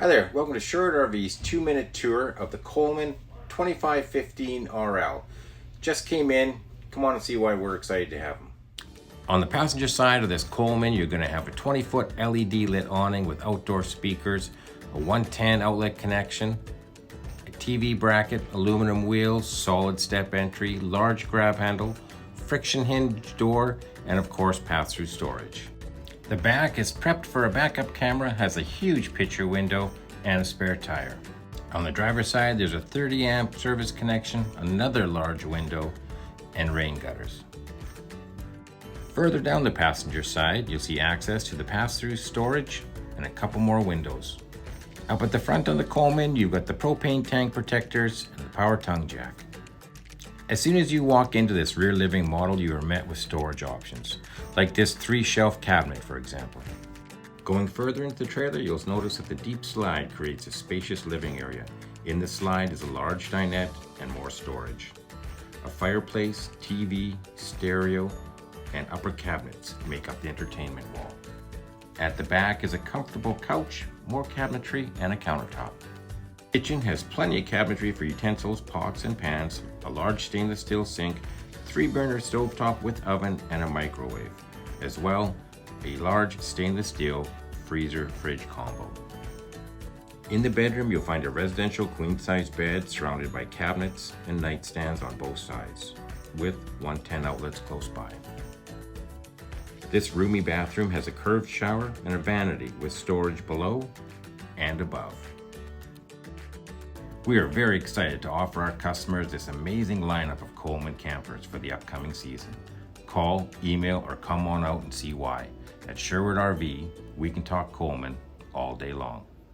Hi there, welcome to Sherwood RV's 2-minute tour of the Coleman 2515 RL. Just came in, come on and see why we're excited to have them. On the passenger side of this Coleman, you're going to have a 20-foot LED lit awning with outdoor speakers, a 110 outlet connection, a TV bracket, aluminum wheels, solid step entry, large grab handle, friction hinge door, and of course pass-through storage. The back is prepped for a backup camera, has a huge picture window, and a spare tire. On the driver's side, there's a 30 amp service connection, another large window, and rain gutters. Further down the passenger side, you'll see access to the pass-through storage and a couple more windows. Up at the front on the Coleman, you've got the propane tank protectors and the power tongue jack. As soon as you walk into this rear living model, you are met with storage options, like this 3-shelf cabinet, for example. Going further into the trailer, you'll notice that the deep slide creates a spacious living area. In the slide is a large dinette and more storage. A fireplace, TV, stereo, and upper cabinets make up the entertainment wall. At the back is a comfortable couch, more cabinetry, and a countertop. The kitchen has plenty of cabinetry for utensils, pots, and pans, a large stainless steel sink, 3-burner stovetop with oven, and a microwave. As well, a large stainless steel freezer-fridge combo. In the bedroom, you'll find a residential queen-size bed surrounded by cabinets and nightstands on both sides, with 110 outlets close by. This roomy bathroom has a curved shower and a vanity with storage below and above. We are very excited to offer our customers this amazing lineup of Coleman campers for the upcoming season. Call, email, or come on out and see why. At Sherwood RV, we can talk Coleman all day long.